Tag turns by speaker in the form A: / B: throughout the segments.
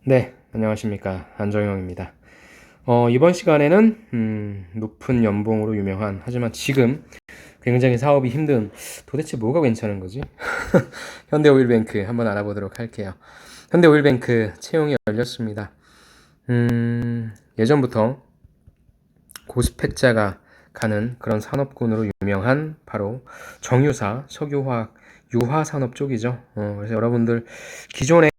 A: 네, 안녕하십니까. 안정형입니다. 이번 시간에는 높은 연봉으로 유명한, 하지만 지금 굉장히 사업이 힘든, 도대체 뭐가 괜찮은 거지? 현대오일뱅크 한번 알아보도록 할게요. 현대오일뱅크 채용이 열렸습니다. 예전부터 고스펙자가 가는 그런 산업군으로 유명한 바로 정유사, 석유화학, 유화산업 쪽이죠. 그래서 여러분들 기존에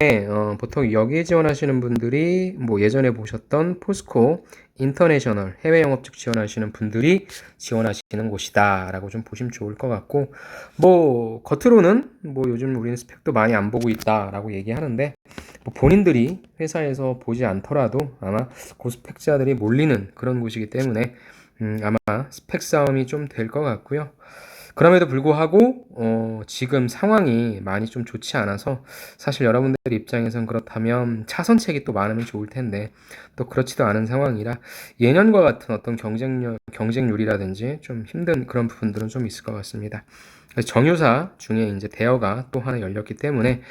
A: 보통 여기에 지원하시는 분들이 뭐 예전에 보셨던 포스코, 인터내셔널, 해외 영업직 지원하시는 분들이 지원하시는 곳이다라고 좀 보시면 좋을 것 같고, 뭐 겉으로는 뭐 요즘 우리는 스펙도 많이 안 보고 있다라고 얘기하는데, 뭐 본인들이 회사에서 보지 않더라도 아마 고스펙자들이 몰리는 그런 곳이기 때문에 아마 스펙 싸움이 좀 될 것 같고요. 그럼에도 불구하고 지금 상황이 많이 좀 좋지 않아서 사실 여러분들 입장에선 그렇다면 차선책이 또 많으면 좋을 텐데 또 그렇지도 않은 상황이라 예년과 같은 어떤 경쟁률이라든지 좀 힘든 그런 부분들은 좀 있을 것 같습니다. 정유사 중에 이제 대여가 또 하나 열렸기 때문에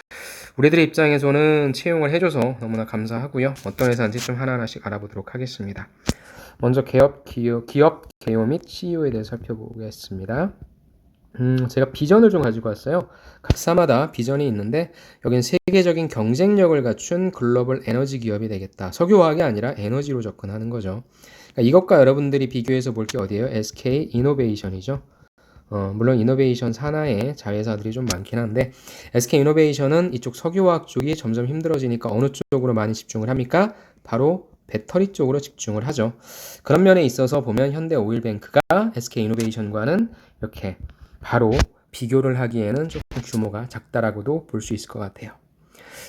A: 우리들의 입장에서는 채용을 해줘서 너무나 감사하고요. 어떤 회사인지 좀 하나하나씩 알아보도록 하겠습니다. 먼저 기업 개요 및 CEO에 대해 살펴보겠습니다. 제가 비전을 좀 가지고 왔어요. 각사마다 비전이 있는데 여긴 세계적인 경쟁력을 갖춘 글로벌 에너지 기업이 되겠다. 석유화학이 아니라 에너지로 접근하는 거죠. 그러니까 이것과 여러분들이 비교해서 볼 게 어디예요? SK 이노베이션이죠. 물론 이노베이션 산하에 자회사들이 좀 많긴 한데 SK 이노베이션은 이쪽 석유화학 쪽이 점점 힘들어지니까 어느 쪽으로 많이 집중을 합니까? 바로 배터리 쪽으로 집중을 하죠. 그런 면에 있어서 보면 현대오일뱅크가 SK 이노베이션과는 이렇게 바로 비교를 하기에는 조금 규모가 작다라고도 볼 수 있을 것 같아요.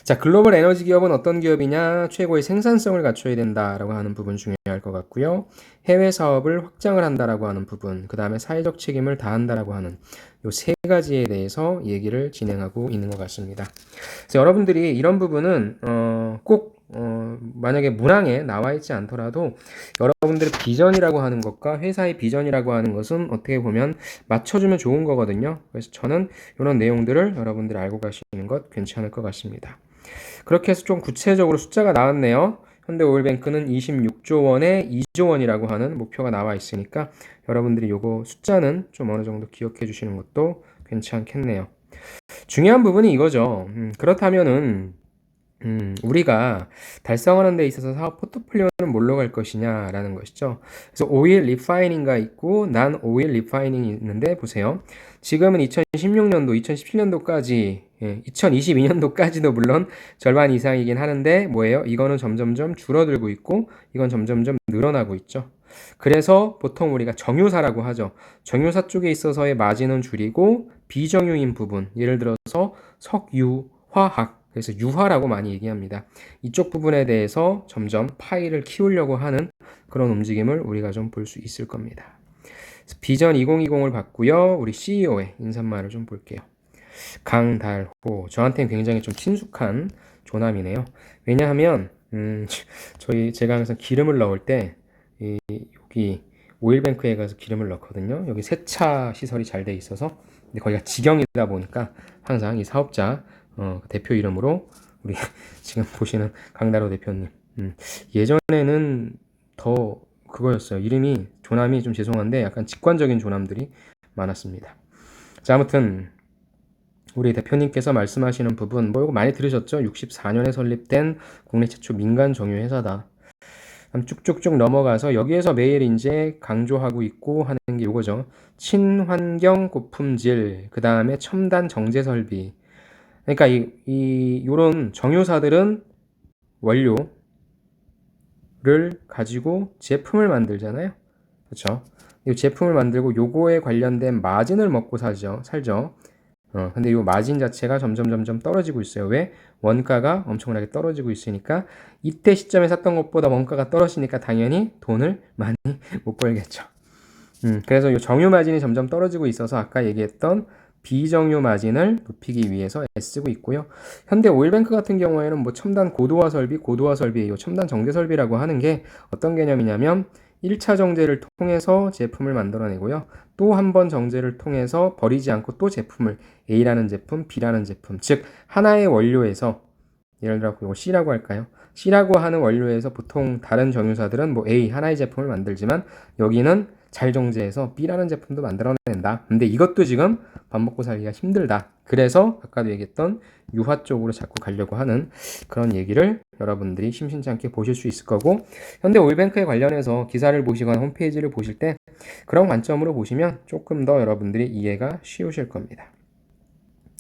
A: 자, 글로벌 에너지 기업은 어떤 기업이냐? 최고의 생산성을 갖춰야 된다라고 하는 부분 중요할 것 같고요. 해외 사업을 확장을 한다라고 하는 부분, 그 다음에 사회적 책임을 다한다라고 하는 이 세 가지에 대해서 얘기를 진행하고 있는 것 같습니다. 그래서 여러분들이 이런 부분은 꼭 만약에 문항에 나와 있지 않더라도 여러분들의 비전이라고 하는 것과 회사의 비전이라고 하는 것은 어떻게 보면 맞춰주면 좋은 거거든요. 그래서 저는 이런 내용들을 여러분들이 알고 가시는 것 괜찮을 것 같습니다. 그렇게 해서 좀 구체적으로 숫자가 나왔네요. 현대오일뱅크는 26조 원에 2조 원이라고 하는 목표가 나와 있으니까 여러분들이 요거 숫자는 좀 어느 정도 기억해 주시는 것도 괜찮겠네요. 중요한 부분이 이거죠. 그렇다면은 우리가 달성하는 데 있어서 사업 포트폴리오는 뭘로 갈 것이냐라는 것이죠. 그래서 오일 리파이닝가 있고 난 오일 리파이닝이 있는데 보세요. 지금은 2016년도, 2017년도까지, 2022년도까지도 물론 절반 이상이긴 하는데 뭐예요? 이거는 점점점 줄어들고 있고 이건 점점점 늘어나고 있죠. 그래서 보통 우리가 정유사라고 하죠. 정유사 쪽에 있어서의 마진은 줄이고 비정유인 부분, 예를 들어서 석유, 화학, 그래서 유화라고 많이 얘기합니다. 이쪽 부분에 대해서 점점 파이를 키우려고 하는 그런 움직임을 우리가 좀 볼 수 있을 겁니다. 비전 2020을 봤고요. 우리 CEO의 인사말을 좀 볼게요. 강달호. 저한테는 굉장히 좀 친숙한 조남이네요. 왜냐하면 제가 항상 기름을 넣을 때 여기 오일뱅크에 가서 기름을 넣거든요. 여기 세차 시설이 잘 돼 있어서 근데 거기가 직영이다 보니까 항상 이 사업자 대표 이름으로 우리 지금 보시는 강다로 대표님 예전에는 더 그거였어요. 이름이 조남이 좀 죄송한데 약간 직관적인 조남들이 많았습니다. 자, 아무튼 우리 대표님께서 말씀하시는 부분 뭐 이거 많이 들으셨죠? 64년에 설립된 국내 최초 민간 정유 회사다. 쭉쭉쭉 넘어가서 여기에서 매일 이제 강조하고 있고 하는 게 이거죠. 친환경 고품질, 그 다음에 첨단 정제 설비. 그러니까 요런 정유사들은 원료를 가지고 제품을 만들잖아요. 그렇죠? 이 제품을 만들고 요거에 관련된 마진을 먹고 살죠. 근데 이 마진 자체가 점점 떨어지고 있어요. 왜? 원가가 엄청나게 떨어지고 있으니까 이때 시점에 샀던 것보다 원가가 떨어지니까 당연히 돈을 많이 못 벌겠죠. 그래서 이 정유 마진이 점점 떨어지고 있어서 아까 얘기했던 비정유 마진을 높이기 위해서 애쓰고 있고요. 현대 오일뱅크 같은 경우에는 뭐 첨단 고도화 설비, 이 첨단 정제 설비라고 하는 게 어떤 개념이냐면 1차 정제를 통해서 제품을 만들어내고요. 또 한 번 정제를 통해서 버리지 않고 또 제품을 A라는 제품, B라는 제품, 즉 하나의 원료에서 예를 들어 이거 C라고 할까요? C라고 하는 원료에서 보통 다른 정유사들은 뭐 A 하나의 제품을 만들지만 여기는 잘 정제해서 B라는 제품도 만들어낸다. 근데 이것도 지금 밥 먹고 살기가 힘들다. 그래서 아까도 얘기했던 유화 쪽으로 자꾸 가려고 하는 그런 얘기를 여러분들이 심심치 않게 보실 수 있을 거고, 현대 오일뱅크에 관련해서 기사를 보시거나 홈페이지를 보실 때 그런 관점으로 보시면 조금 더 여러분들이 이해가 쉬우실 겁니다.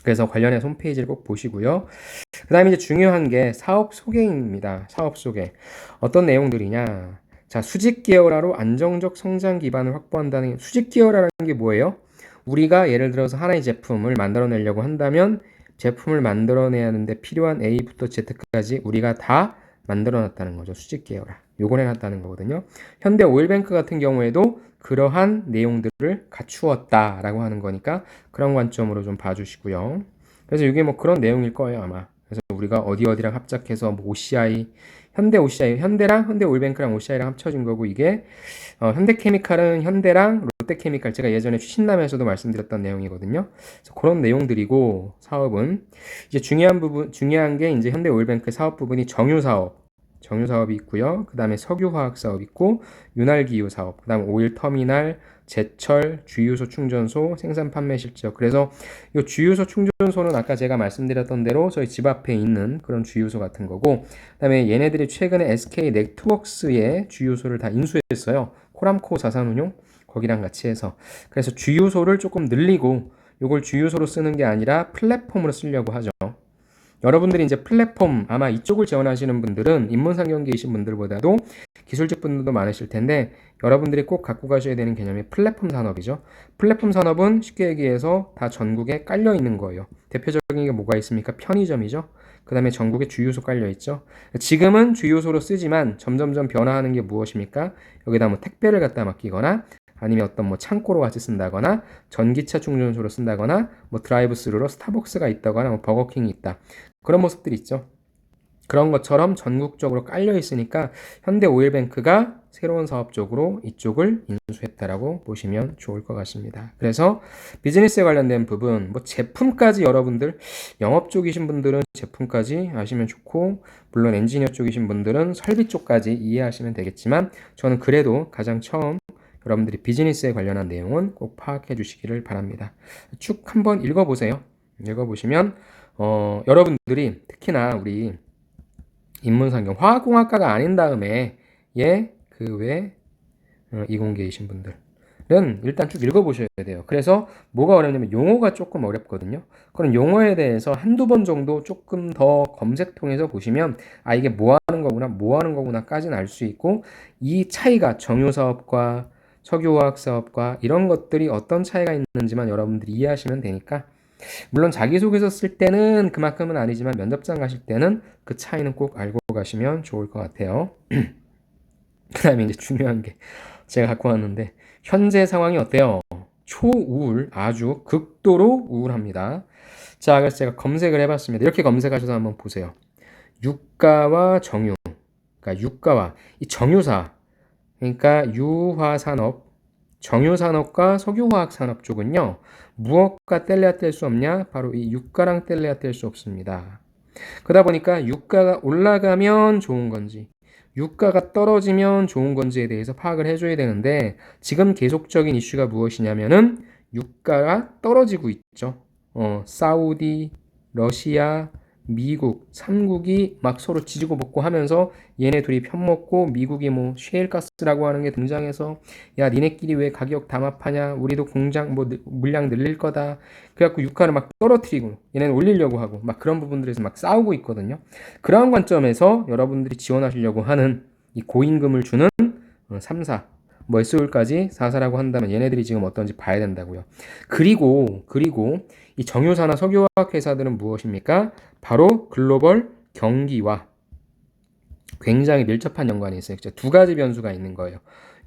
A: 그래서 관련해서 홈페이지를 꼭 보시고요. 그 다음에 이제 중요한 게 사업 소개입니다. 사업 소개. 어떤 내용들이냐. 자, 수직 계열화로 안정적 성장 기반을 확보한다는, 수직 계열화라는 게 뭐예요? 우리가 예를 들어서 하나의 제품을 만들어내려고 한다면 제품을 만들어내야 하는데 필요한 A부터 Z까지 우리가 다 만들어놨다는 거죠. 수직 계열화. 요걸 해놨다는 거거든요. 현대 오일뱅크 같은 경우에도 그러한 내용들을 갖추었다라고 하는 거니까 그런 관점으로 좀 봐주시고요. 그래서 이게 뭐 그런 내용일 거예요, 아마. 그래서 우리가 어디랑 합작해서 뭐 OCI, 현대랑 현대 오일뱅크랑 OCI랑 합쳐진 거고, 이게 현대케미칼은 현대랑 롯데케미칼, 제가 예전에 추신남에서도 말씀드렸던 내용이거든요. 그래서 그런 내용들이고, 사업은 이제 중요한 게 이제 현대 오일뱅크 사업 부분이 정유 사업이 있고요. 그 다음에 석유화학 사업 있고, 윤활기유 사업, 그 다음 오일 터미널, 제철, 주유소 충전소, 생산 판매 실적. 그래서 이 주유소 충전소는 아까 제가 말씀드렸던 대로 저희 집 앞에 있는 그런 주유소 같은 거고, 그 다음에 얘네들이 최근에 SK 네트워크스의 주유소를 다 인수했어요. 코람코 자산운용 거기랑 같이 해서. 그래서 주유소를 조금 늘리고 이걸 주유소로 쓰는 게 아니라 플랫폼으로 쓰려고 하죠. 여러분들이 이제 플랫폼, 아마 이쪽을 지원하시는 분들은 인문상경계이신 분들보다도 기술직 분들도 많으실 텐데, 여러분들이 꼭 갖고 가셔야 되는 개념이 플랫폼 산업이죠. 플랫폼 산업은 쉽게 얘기해서 다 전국에 깔려 있는 거예요. 대표적인 게 뭐가 있습니까? 편의점이죠. 그 다음에 전국에 주유소 깔려 있죠. 지금은 주유소로 쓰지만 점점점 변화하는 게 무엇입니까? 여기다 뭐 택배를 갖다 맡기거나, 아니면 어떤 뭐 창고로 같이 쓴다거나, 전기차 충전소로 쓴다거나, 뭐 드라이브 스루로 스타벅스가 있다거나, 뭐 버거킹이 있다. 그런 모습들이 있죠. 그런 것처럼 전국적으로 깔려 있으니까 현대 오일뱅크가 새로운 사업 쪽으로 이쪽을 인수했다라고 보시면 좋을 것 같습니다. 그래서 비즈니스에 관련된 부분, 뭐 제품까지 여러분들, 영업 쪽이신 분들은 제품까지 아시면 좋고, 물론 엔지니어 쪽이신 분들은 설비 쪽까지 이해하시면 되겠지만, 저는 그래도 가장 처음 여러분들이 비즈니스에 관련한 내용은 꼭 파악해 주시기를 바랍니다. 쭉 한번 읽어보세요. 읽어보시면 여러분들이 특히나 우리 인문상경 화학공학과가 아닌 다음에 그 외 이공계이신 분들은 일단 쭉 읽어보셔야 돼요. 그래서 뭐가 어렵냐면 용어가 조금 어렵거든요. 그런 용어에 대해서 한두 번 정도 조금 더 검색 통해서 보시면 이게 뭐 하는 거구나까지는 알 수 있고, 이 차이가 정유사업과 석유화학 사업과 이런 것들이 어떤 차이가 있는지만 여러분들이 이해하시면 되니까, 물론 자기소개서 쓸 때는 그만큼은 아니지만 면접장 가실 때는 그 차이는 꼭 알고 가시면 좋을 것 같아요. 그 다음에 이제 중요한 게 제가 갖고 왔는데, 현재 상황이 어때요? 초우울, 아주 극도로 우울합니다. 자, 그래서 제가 검색을 해봤습니다. 이렇게 검색하셔서 한번 보세요. 유가와 정유, 그러니까 유가와 이 정유사, 그러니까 유화산업, 정유산업과 석유화학산업 쪽은요, 무엇과 뗄래야 뗄 수 없냐? 바로 이 유가랑 뗄래야 뗄 수 없습니다. 그러다 보니까 유가가 올라가면 좋은 건지, 유가가 떨어지면 좋은 건지에 대해서 파악을 해줘야 되는데, 지금 계속적인 이슈가 무엇이냐면은 유가가 떨어지고 있죠. 사우디, 러시아, 미국, 3국이 막 서로 지지고 볶고 하면서 얘네 둘이 편먹고, 미국이 뭐 셰일가스라고 하는 게 등장해서 야 니네끼리 왜 가격 담합하냐, 우리도 공장 뭐 물량 늘릴 거다, 그래갖고 유가를 막 떨어뜨리고 얘네는 올리려고 하고 막 그런 부분들에서 막 싸우고 있거든요. 그런 관점에서 여러분들이 지원하시려고 하는 이 고임금을 주는 3사, 뭐 SO일까지 4사라고 한다면 얘네들이 지금 어떤지 봐야 된다고요. 그리고 이 정유사나 석유화학 회사들은 무엇입니까? 바로 글로벌 경기와 굉장히 밀접한 연관이 있어요. 두 가지 변수가 있는 거예요.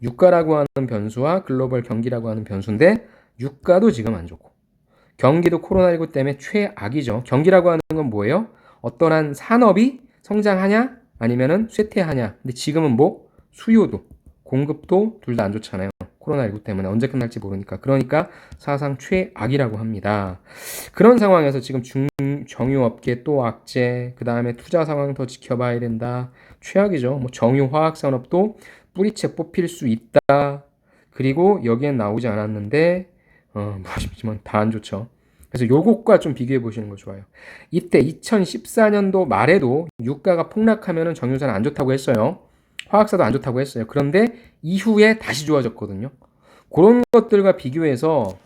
A: 유가라고 하는 변수와 글로벌 경기라고 하는 변수인데, 유가도 지금 안 좋고 경기도 코로나19 때문에 최악이죠. 경기라고 하는 건 뭐예요? 어떠한 산업이 성장하냐 아니면은 쇠퇴하냐. 근데 지금은 뭐 수요도 공급도 둘 다 안 좋잖아요. 코로나19 때문에 언제 끝날지 모르니까. 그러니까 사상 최악이라고 합니다. 그런 상황에서 지금 정유업계 또 악재, 그 다음에 투자 상황 더 지켜봐야 된다. 최악이죠. 뭐 정유화학산업도 뿌리채 뽑힐 수 있다. 그리고 여기엔 나오지 않았는데 뭐 아쉽지만 다 안 좋죠. 그래서 요것과 좀 비교해 보시는 거 좋아요. 이때 2014년도 말에도 유가가 폭락하면 정유사는 안 좋다고 했어요. 화학사도 안 좋다고 했어요. 그런데 이후에 다시 좋아졌거든요. 그런 것들과 비교해서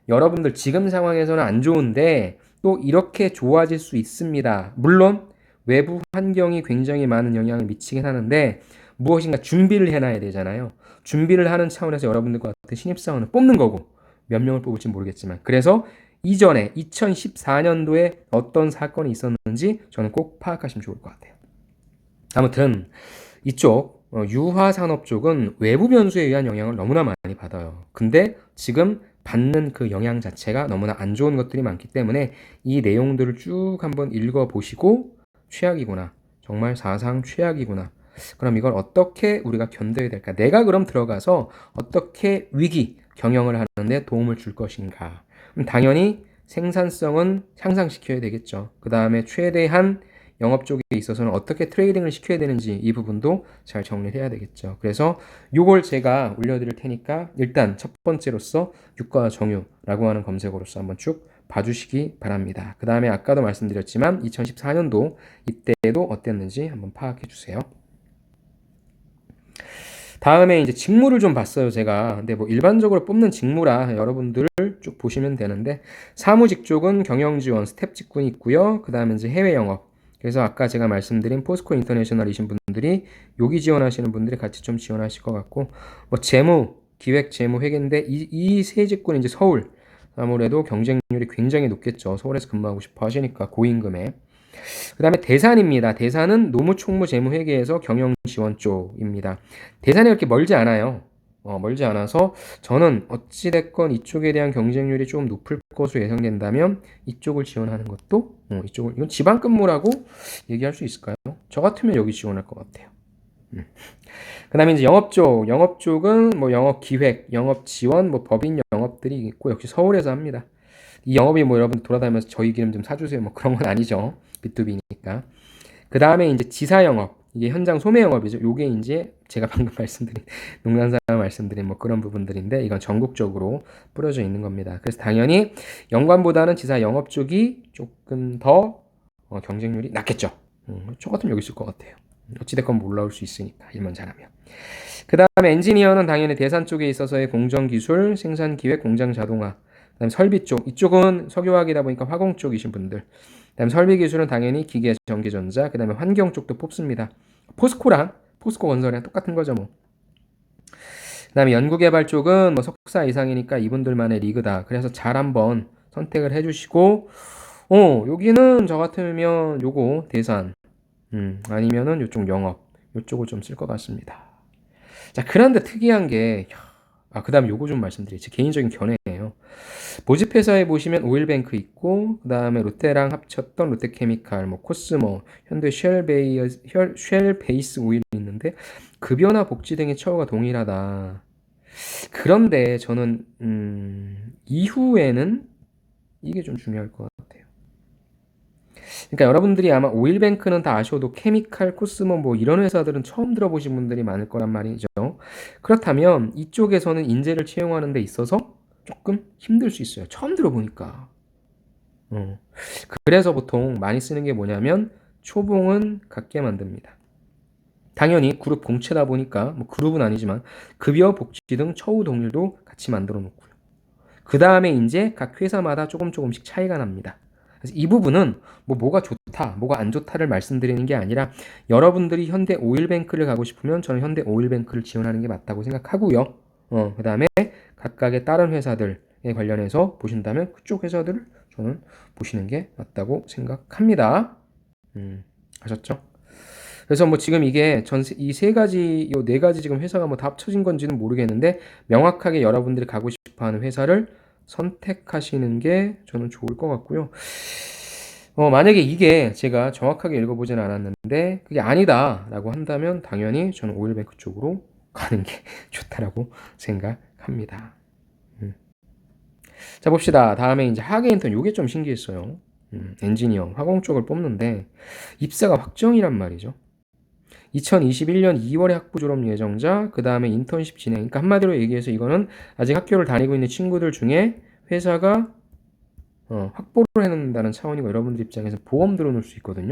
A: 여러분들 지금 상황에서는 안 좋은데 또 이렇게 좋아질 수 있습니다. 물론 외부 환경이 굉장히 많은 영향을 미치긴 하는데 무엇인가 준비를 해놔야 되잖아요. 준비를 하는 차원에서 여러분들과 같은 신입사원을 뽑는 거고 몇 명을 뽑을지 모르겠지만 그래서 이전에 2014년도에 어떤 사건이 있었는지 저는 꼭 파악하시면 좋을 것 같아요. 아무튼 이쪽 유화산업 쪽은 외부 변수에 의한 영향을 너무나 많이 받아요. 근데 지금 받는 그 영향 자체가 너무나 안 좋은 것들이 많기 때문에 이 내용들을 쭉 한번 읽어보시고 최악이구나. 정말 사상 최악이구나. 그럼 이걸 어떻게 우리가 견뎌야 될까? 내가 그럼 들어가서 어떻게 위기 경영을 하는데 도움을 줄 것인가? 그럼 당연히 생산성은 향상시켜야 되겠죠. 그 다음에 최대한 영업 쪽에 있어서는 어떻게 트레이딩을 시켜야 되는지 이 부분도 잘 정리를 해야 되겠죠. 그래서 이걸 제가 올려드릴 테니까 일단 첫 번째로서 유가 정유라고 하는 검색어로서 한번 쭉 봐주시기 바랍니다. 그 다음에 아까도 말씀드렸지만 2014년도 이때도 어땠는지 한번 파악해 주세요. 다음에 이제 직무를 좀 봤어요, 제가. 근데 뭐 일반적으로 뽑는 직무라 여러분들 쭉 보시면 되는데 사무직 쪽은 경영 지원, 스텝 직군이 있고요. 그 다음에 이제 해외 영업. 그래서 아까 제가 말씀드린 포스코 인터내셔널이신 분들이 여기 지원하시는 분들이 같이 좀 지원하실 것 같고 뭐 재무, 기획, 재무, 회계인데 이 세 직군은 이제 서울 아무래도 경쟁률이 굉장히 높겠죠. 서울에서 근무하고 싶어 하시니까 고임금에. 그 다음에 대산입니다. 대산은 노무총무재무회계에서 경영지원 쪽입니다. 대산이 그렇게 멀지 않아요. 멀지 않아서 저는 어찌됐건 이쪽에 대한 경쟁률이 좀 높을 것으로 예상된다면 이쪽을 지원하는 것도 이건 지방근무라고 얘기할 수 있을까요? 저 같으면 여기 지원할 것 같아요. 그 다음에 이제 영업 쪽은 뭐 영업기획, 영업지원, 뭐 법인 영업들이 있고 역시 서울에서 합니다. 이 영업이 뭐 여러분 돌아다니면서 저희 기름 좀 사주세요 뭐 그런 건 아니죠. B2B니까. 그 다음에 이제 지사 영업, 이게 현장 소매 영업이죠. 요게 이제 제가 방금 말씀드린 농담삼아 말씀드린 뭐 그런 부분들인데 이건 전국적으로 뿌려져 있는 겁니다. 그래서 당연히 연관보다는 지사 영업 쪽이 조금 더 경쟁률이 낮겠죠. 저 같으면 여기 있을 것 같아요. 어찌됐건 올라올 수 있으니까 일만 잘하면. 그 다음에 엔지니어는 당연히 대산 쪽에 있어서의 공정기술, 생산기획, 공장 자동화. 그 다음에 설비 쪽, 이쪽은 석유화학이다 보니까 화공 쪽이신 분들. 그 다음에 설비 기술은 당연히 기계, 전기전자, 그 다음에 환경 쪽도 뽑습니다. 포스코랑, 포스코 건설이랑 똑같은 거죠, 뭐. 그 다음에 연구개발 쪽은 뭐 석사 이상이니까 이분들만의 리그다. 그래서 잘 한번 선택을 해주시고, 여기는 저 같으면 요거 대산, 아니면은 요쪽 영업, 요쪽을 좀 쓸 것 같습니다. 자, 그런데 특이한 게, 그 다음 요거 좀 말씀드릴게요. 제 개인적인 견해예요. 모집회사에 보시면 오일뱅크 있고, 그 다음에 롯데랑 합쳤던 롯데케미칼, 뭐 코스모, 현대 쉘 베이스 오일이 있는데, 급여나 복지 등의 처우가 동일하다. 그런데 저는, 이후에는 이게 좀 중요할 것 같아요. 그러니까 여러분들이 아마 오일뱅크는 다 아셔도 케미칼, 코스모 뭐 이런 회사들은 처음 들어보신 분들이 많을 거란 말이죠. 그렇다면 이쪽에서는 인재를 채용하는 데 있어서 조금 힘들 수 있어요. 처음 들어보니까. 그래서 보통 많이 쓰는 게 뭐냐면 초봉은 같게 만듭니다. 당연히 그룹 공채다 보니까 뭐 그룹은 아니지만 급여, 복지 등 처우 동일도 같이 만들어 놓고요. 그 다음에 이제 각 회사마다 조금씩 차이가 납니다. 그래서 이 부분은 뭐가 좋다, 뭐가 안 좋다를 말씀드리는 게 아니라 여러분들이 현대 오일뱅크를 가고 싶으면 저는 현대 오일뱅크를 지원하는 게 맞다고 생각하고요. 그 다음에 각각의 다른 회사들에 관련해서 보신다면 그쪽 회사들을 저는 보시는 게 맞다고 생각합니다. 아셨죠? 그래서 뭐 지금 이게 이 세 가지, 요 네 가지 지금 회사가 뭐 다 합쳐진 건지는 모르겠는데 명확하게 여러분들이 가고 싶어 하는 회사를 선택하시는 게 저는 좋을 것 같고요. 만약에 이게 제가 정확하게 읽어보진 않았는데 그게 아니다라고 한다면 당연히 저는 오일뱅크 쪽으로 가는 게 좋다라고 생각합니다. 자, 봅시다. 다음에 이제 학예 인턴, 요게 좀 신기했어요. 엔지니어, 화공 쪽을 뽑는데 입사가 확정이란 말이죠. 2021년 2월에 학부 졸업 예정자, 그 다음에 인턴십 진행. 그러니까 한마디로 얘기해서 이거는 아직 학교를 다니고 있는 친구들 중에 회사가 확보를 해놓는다는 차원이고, 여러분들 입장에서 보험 들어놓을 수 있거든요.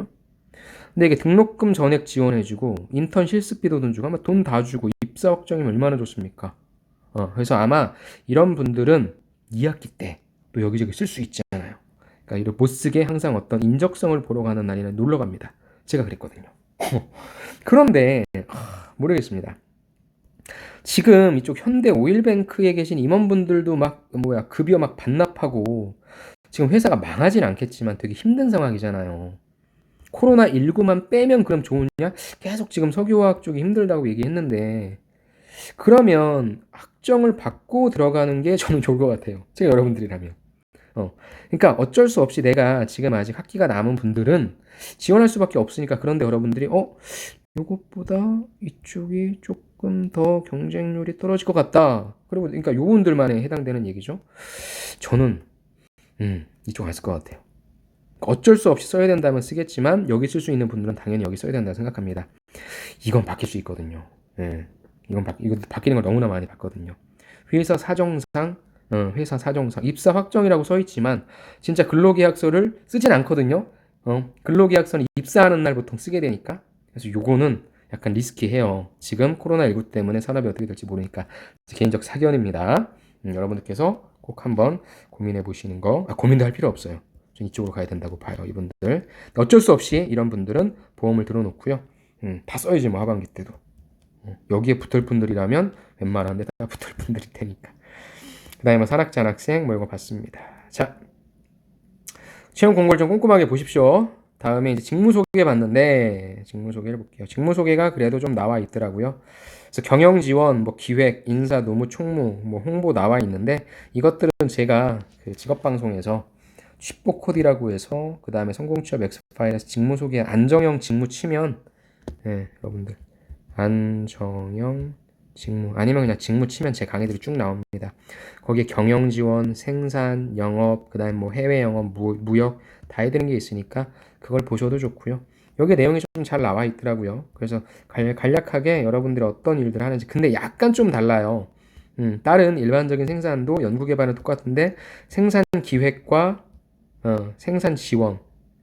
A: 근데 이게 등록금 전액 지원해주고 인턴 실습비도 돈 주고, 아마 돈 다 주고 입사 확정이면 얼마나 좋습니까? 그래서 아마 이런 분들은 2학기 때 또 여기저기 쓸 수 있잖아요. 그러니까 이를 못 쓰게 항상 어떤 인적성을 보러 가는 날에는 놀러 갑니다. 제가 그랬거든요. 그런데 모르겠습니다. 지금 이쪽 현대 오일뱅크에 계신 임원분들도 막 급여 막 반납하고 지금 회사가 망하진 않겠지만 되게 힘든 상황이잖아요. 코로나19만 빼면 그럼 좋으냐? 계속 지금 석유화학 쪽이 힘들다고 얘기했는데, 그러면 학정을 받고 들어가는 게 저는 좋을 것 같아요. 제가 여러분들이라면. 그러니까 어쩔 수 없이 내가 지금 아직 학기가 남은 분들은 지원할 수밖에 없으니까. 그런데 여러분들이 요것보다 이쪽이 조금 더 경쟁률이 떨어질 것 같다. 그리고 그러니까 요분들만에 해당되는 얘기죠. 저는 이쪽 갔을 것 같아요. 어쩔 수 없이 써야 된다면 쓰겠지만 여기 쓸 수 있는 분들은 당연히 여기 써야 된다고 생각합니다. 이건 바뀔 수 있거든요. 이거 바뀌는 걸 너무나 많이 봤거든요. 회사 사정상 입사 확정이라고 써 있지만 진짜 근로계약서를 쓰진 않거든요. 근로계약서는 입사하는 날 보통 쓰게 되니까. 그래서 요거는 약간 리스키해요. 지금 코로나19 때문에 산업이 어떻게 될지 모르니까. 개인적 사견입니다. 여러분들께서 꼭 한번 고민해 보시는 거. 고민도 할 필요 없어요. 전 이쪽으로 가야 된다고 봐요, 이분들. 어쩔 수 없이 이런 분들은 보험을 들어놓고요. 다 써야지 뭐 하반기 때도. 여기에 붙을 분들이라면 웬만한데 다 붙을 분들이 테니까. 그 다음에 뭐 산학자학생 뭐 이거 봤습니다. 자, 시험 공고를 좀 꼼꼼하게 보십시오. 다음에 이제 직무 소개 봤는데, 직무 소개를 볼게요. 직무 소개가 그래도 좀 나와 있더라고요. 그래서 경영 지원, 뭐 기획, 인사, 노무, 총무, 뭐 홍보 나와 있는데, 이것들은 제가 그 직업 방송에서 쉽보 코디라고 해서, 그 다음에 성공취업 엑스파일에서 직무 소개 안정형 직무 치면, 여러분들 안정형 직무 아니면 그냥 직무 치면 제 강의들이 쭉 나옵니다. 거기에 경영 지원, 생산, 영업, 그 다음에 뭐 해외 영업, 무역 다 해드리는 게 있으니까 그걸 보셔도 좋고요. 여기 내용이 좀 잘 나와 있더라고요. 그래서 간략하게 여러분들이 어떤 일들을 하는지. 근데 약간 좀 달라요. 다른 일반적인 생산도 연구개발은 똑같은데 생산 기획과 생산 지원,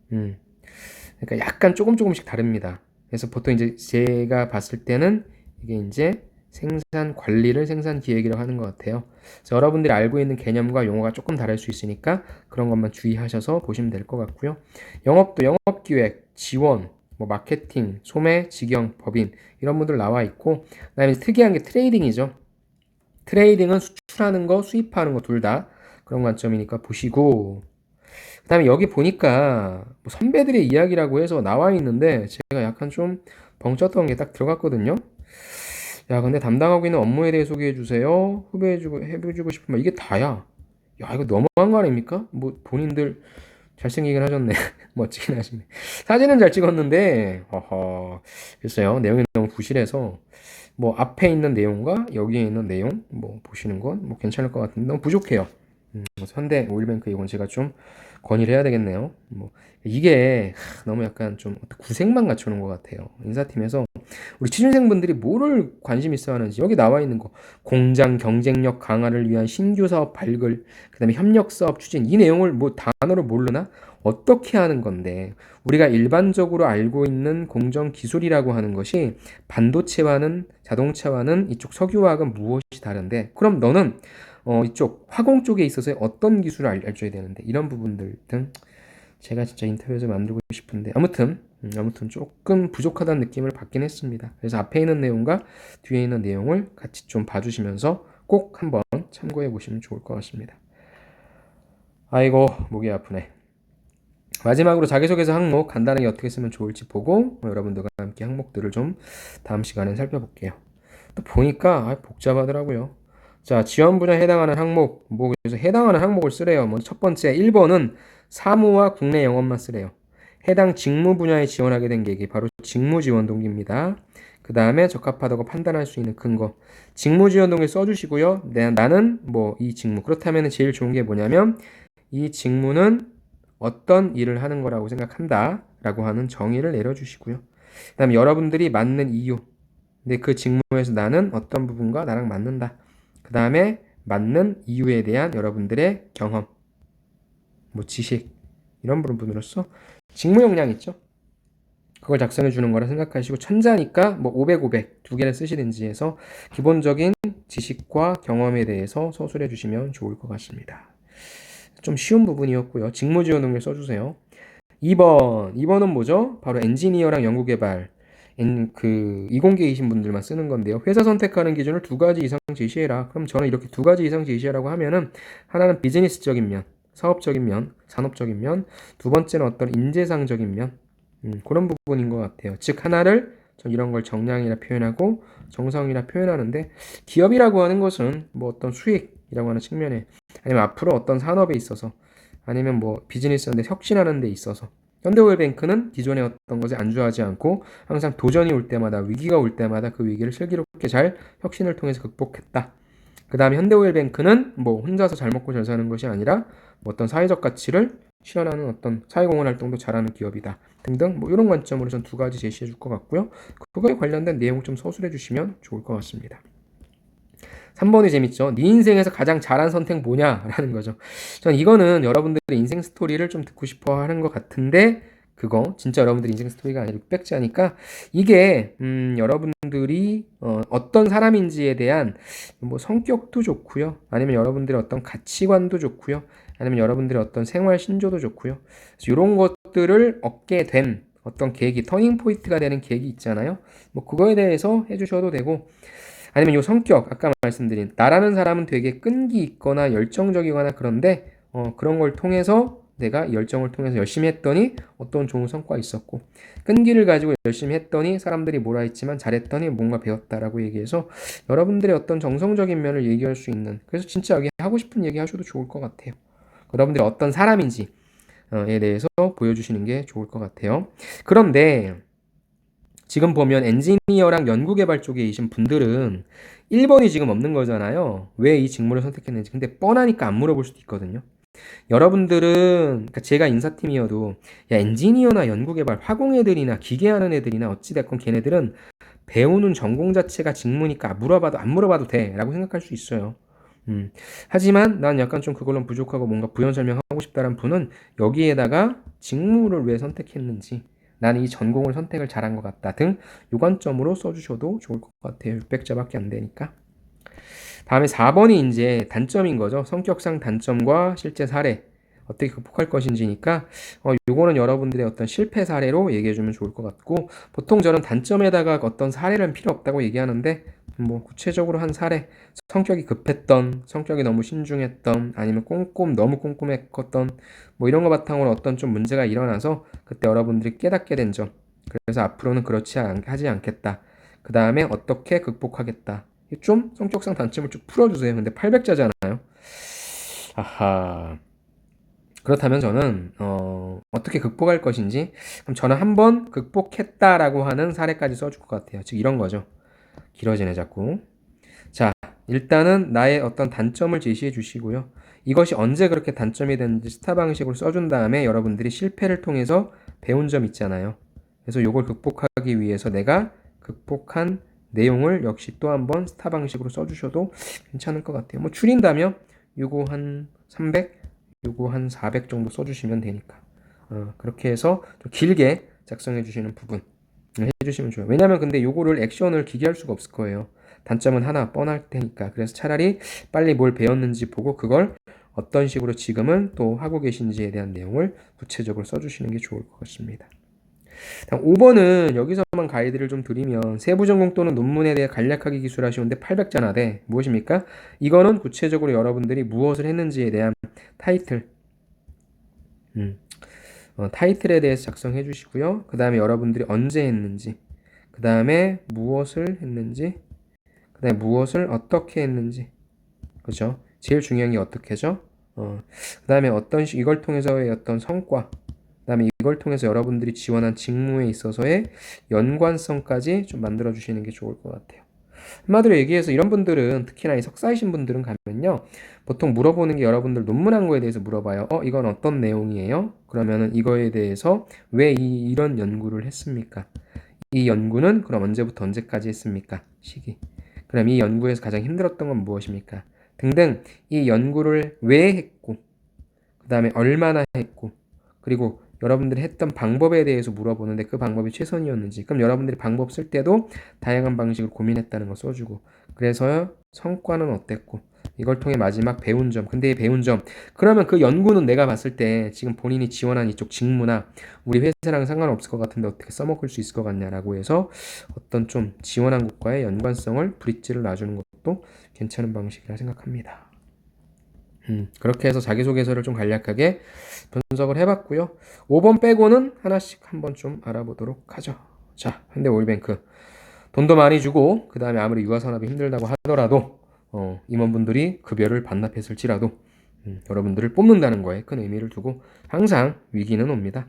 A: 그러니까 약간 조금씩 다릅니다. 그래서 보통 이제 제가 봤을 때는 이게 이제 생산 관리를 생산 기획이라고 하는 것 같아요. 그래서 여러분들이 알고 있는 개념과 용어가 조금 다를 수 있으니까 그런 것만 주의하셔서 보시면 될 것 같고요. 영업도 영업 기획, 지원, 뭐 마케팅, 소매, 직영, 법인 이런 분들 나와 있고, 그다음에 특이한 게 트레이딩이죠. 트레이딩은 수출하는 거, 수입하는 거 둘 다 그런 관점이니까 보시고, 그 다음에 여기 보니까 뭐 선배들의 이야기라고 해서 나와 있는데 제가 약간 좀 벙쪘던 게 딱 들어갔거든요. 야, 근데 담당하고 있는 업무에 대해 소개해 주세요. 해주고 싶으면 이게 다야. 야, 이거 너무한 거 아닙니까? 뭐 본인들 잘생기긴 하셨네. 멋지긴 하시네. 사진은 잘 찍었는데, 글쎄요. 내용이 너무 부실해서 뭐 앞에 있는 내용과 여기에 있는 내용 뭐 보시는 건 뭐 괜찮을 것 같은데 너무 부족해요. 현대 오일뱅크 이건 제가 좀 건의를 해야 되겠네요. 뭐 이게 너무 약간 좀 구색만 갖춰놓은 것 같아요. 인사팀에서 우리 취준생분들이 뭐를 관심 있어 하는지 여기 나와 있는 거, 공장 경쟁력 강화를 위한 신규 사업 발굴, 그다음에 협력 사업 추진, 이 내용을 뭐 단어로 모르나? 어떻게 하는 건데, 우리가 일반적으로 알고 있는 공정 기술이라고 하는 것이 반도체와는 자동차와는 이쪽 석유화학은 무엇이 다른데, 그럼 너는 이쪽 화공 쪽에 있어서 어떤 기술을 알려줘야 되는데, 이런 부분들 등 제가 진짜 인터뷰에서 만들고 싶은데, 아무튼 조금 부족하다는 느낌을 받긴 했습니다. 그래서 앞에 있는 내용과 뒤에 있는 내용을 같이 좀 봐주시면서 꼭 한번 참고해 보시면 좋을 것 같습니다. 아이고, 목이 아프네. 마지막으로 자기소개서 항목 간단하게 어떻게 쓰면 좋을지 보고 여러분들과 함께 항목들을 좀 다음 시간에 살펴볼게요. 또 보니까 복잡하더라고요. 자, 지원 분야에 해당하는 항목, 뭐 그래서 해당하는 항목을 쓰래요. 먼저 첫 번째 1번은 사무와 국내 영업만 쓰래요. 해당 직무 분야에 지원하게 된 계기, 바로 직무 지원 동기입니다. 그 그 다음에 적합하다고 판단할 수 있는 근거. 직무지원 동에 써주시고요. 나는 뭐 이 직무. 그렇다면 제일 좋은 게 뭐냐면 이 직무는 어떤 일을 하는 거라고 생각한다 라고 하는 정의를 내려주시고요. 그 다음에 여러분들이 맞는 이유. 근데 그 직무에서 나는 어떤 부분과 나랑 맞는다. 그 다음에 맞는 이유에 대한 여러분들의 경험, 뭐 지식 이런 부분으로서 직무 역량 있죠. 그걸 작성해 주는 거라 생각하시고 천자니까 뭐 500, 500 두 개를 쓰시든지 해서 기본적인 지식과 경험에 대해서 서술해 주시면 좋을 것 같습니다. 좀 쉬운 부분이었고요. 직무 지원 능력 써주세요. 2번은 뭐죠? 바로 엔지니어랑 연구개발. 이공계이신 분들만 쓰는 건데요. 회사 선택하는 기준을 두 가지 이상 제시해라. 그럼 저는 이렇게 두 가지 이상 제시하라고 하면은 하나는 비즈니스적인 면, 사업적인 면, 산업적인 면, 두 번째는 어떤 인재상적인 면, 그런 부분인 것 같아요. 즉 하나를 전 이런 걸 정량이라 표현하고 정성이라 표현하는데 기업이라고 하는 것은 뭐 어떤 수익이라고 하는 측면에 아니면 앞으로 어떤 산업에 있어서 아니면 뭐 비즈니스인데 혁신하는 데 있어서 현대오일뱅크는 기존의 어떤 것에 안주하지 않고 항상 도전이 올 때마다 위기가 올 때마다 그 위기를 슬기롭게 잘 혁신을 통해서 극복했다. 그 다음에 현대오일뱅크는 뭐 혼자서 잘 먹고 잘 사는 것이 아니라 뭐 어떤 사회적 가치를 실현하는 어떤 사회공헌 활동도 잘하는 기업이다. 등등 뭐 이런 관점으로 전 두 가지 제시해 줄 것 같고요. 그거에 관련된 내용 좀 서술해 주시면 좋을 것 같습니다. 3번이 재밌죠. 네 인생에서 가장 잘한 선택 뭐냐? 라는 거죠. 전 이거는 여러분들의 인생 스토리를 좀 듣고 싶어 하는 것 같은데 그거 진짜 여러분들의 인생 스토리가 아니라 600자니까 이게 여러분들이 어떤 사람인지에 대한 뭐 성격도 좋고요. 아니면 여러분들의 어떤 가치관도 좋고요. 아니면 여러분들의 어떤 생활 신조도 좋고요. 이런 것들을 얻게 된 어떤 계기, 터닝 포인트가 되는 계기 있잖아요. 뭐 그거에 대해서 해주셔도 되고 아니면 요 성격, 아까 말씀드린 나라는 사람은 되게 끈기 있거나 열정적이거나 그런데 그런 걸 통해서 내가 열정을 통해서 열심히 했더니 어떤 좋은 성과가 있었고 끈기를 가지고 열심히 했더니 사람들이 뭐라 했지만 잘했더니 뭔가 배웠다라고 얘기해서 여러분들의 어떤 정성적인 면을 얘기할 수 있는 그래서 진짜 여기 하고 싶은 얘기 하셔도 좋을 것 같아요. 여러분들이 어떤 사람인지에 대해서 보여주시는 게 좋을 것 같아요. 그런데 지금 보면 엔지니어랑 연구개발 쪽에 계신 분들은 1번이 지금 없는 거잖아요. 왜 이 직무를 선택했는지. 근데 뻔하니까 안 물어볼 수도 있거든요. 여러분들은 그러니까 제가 인사팀이어도 야 엔지니어나 연구개발 화공 애들이나 기계하는 애들이나 어찌됐건 걔네들은 배우는 전공 자체가 직무니까 물어봐도 안 물어봐도 돼 라고 생각할 수 있어요. 하지만 난 약간 좀 그걸로 부족하고 뭔가 부연 설명하고 싶다는 분은 여기에다가 직무를 왜 선택했는지 나는 이 전공을 선택을 잘한 것 같다 등 요관점으로 써주셔도 좋을 것 같아요. 600자밖에 안 되니까. 다음에 4번이 이제 단점인 거죠. 성격상 단점과 실제 사례 어떻게 극복할 것인지니까 요거는 여러분들의 어떤 실패 사례로 얘기해 주면 좋을 것 같고 보통 저는 단점에다가 어떤 사례는 필요 없다고 얘기하는데 뭐 구체적으로 한 사례 성격이 급했던 성격이 너무 신중했던 아니면 너무 꼼꼼했던 뭐 이런 거 바탕으로 어떤 좀 문제가 일어나서 그때 여러분들이 깨닫게 된 점 그래서 앞으로는 하지 않겠다 그 다음에 어떻게 극복하겠다 좀 성격상 단점을 좀 풀어주세요. 근데 800자잖아요. 아하. 그렇다면 저는 어떻게 극복할 것인지 그럼 저는 한번 극복했다라고 하는 사례까지 써줄 것 같아요. 즉 이런 거죠. 길어지네 자꾸. 자 일단은 나의 어떤 단점을 제시해 주시고요. 이것이 언제 그렇게 단점이 됐는지 스타 방식으로 써준 다음에 여러분들이 실패를 통해서 배운 점 있잖아요. 그래서 이걸 극복하기 위해서 내가 극복한 내용을 역시 또 한번 스타 방식으로 써주셔도 괜찮을 것 같아요. 뭐 줄인다면 요거 한 300, 요거 한 400 정도 써주시면 되니까 그렇게 해서 좀 길게 작성해 주시는 부분 해주시면 좋아요. 왜냐면 근데 요거를 액션을 기계할 수가 없을 거예요. 단점은 하나 뻔할 테니까. 그래서 차라리 빨리 뭘 배웠는지 보고 그걸 어떤 식으로 지금은 또 하고 계신지에 대한 내용을 구체적으로 써주시는 게 좋을 것 같습니다. 5번은 여기서만 가이드를 좀 드리면 세부전공 또는 논문에 대해 간략하게 기술하시는데 800자나 돼. 무엇입니까? 이거는 구체적으로 여러분들이 무엇을 했는지에 대한 타이틀 타이틀에 대해서 작성해 주시고요. 그 다음에 여러분들이 언제 했는지 그 다음에 무엇을 했는지 그 다음에 무엇을 어떻게 했는지 그죠? 제일 중요한 게 어떻게죠? 그 다음에 이걸 통해서의 어떤 성과 그다음에 이걸 통해서 여러분들이 지원한 직무에 있어서의 연관성까지 좀 만들어 주시는 게 좋을 것 같아요. 한마디로 얘기해서 이런 분들은 특히나 이 석사이신 분들은 가면요. 보통 물어보는 게 여러분들 논문 한 거에 대해서 물어봐요. 이건 어떤 내용이에요? 그러면은 이거에 대해서 왜 이런 연구를 했습니까? 이 연구는 그럼 언제부터 언제까지 했습니까? 시기. 그럼 이 연구에서 가장 힘들었던 건 무엇입니까? 등등 이 연구를 왜 했고 그 다음에 얼마나 했고 그리고 여러분들이 했던 방법에 대해서 물어보는데 그 방법이 최선이었는지 그럼 여러분들이 방법 쓸 때도 다양한 방식을 고민했다는 거 써주고 그래서 성과는 어땠고 이걸 통해 마지막 배운 점 근데 이 배운 점 그러면 그 연구는 내가 봤을 때 지금 본인이 지원한 이쪽 직무나 우리 회사랑 상관없을 것 같은데 어떻게 써먹을 수 있을 것 같냐라고 해서 어떤 좀 지원한 것과의 연관성을 브릿지를 놔주는 것도 괜찮은 방식이라 생각합니다. 그렇게 해서 자기소개서를 좀 간략하게 분석을 해봤고요. 5번 빼고는 하나씩 한번 좀 알아보도록 하죠. 자, 현대오일뱅크. 돈도 많이 주고 그 다음에 아무리 유아산업이 힘들다고 하더라도 임원분들이 급여를 반납했을지라도 여러분들을 뽑는다는 거에 큰 의미를 두고 항상 위기는 옵니다.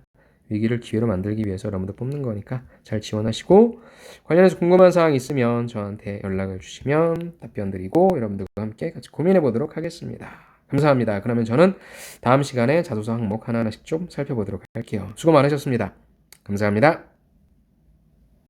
A: 위기를 기회로 만들기 위해서 여러분들 뽑는 거니까 잘 지원하시고 관련해서 궁금한 사항 있으면 저한테 연락을 주시면 답변 드리고 여러분들과 함께 같이 고민해 보도록 하겠습니다. 감사합니다. 그러면 저는 다음 시간에 자소서 항목 하나하나씩 좀 살펴보도록 할게요. 수고 많으셨습니다. 감사합니다.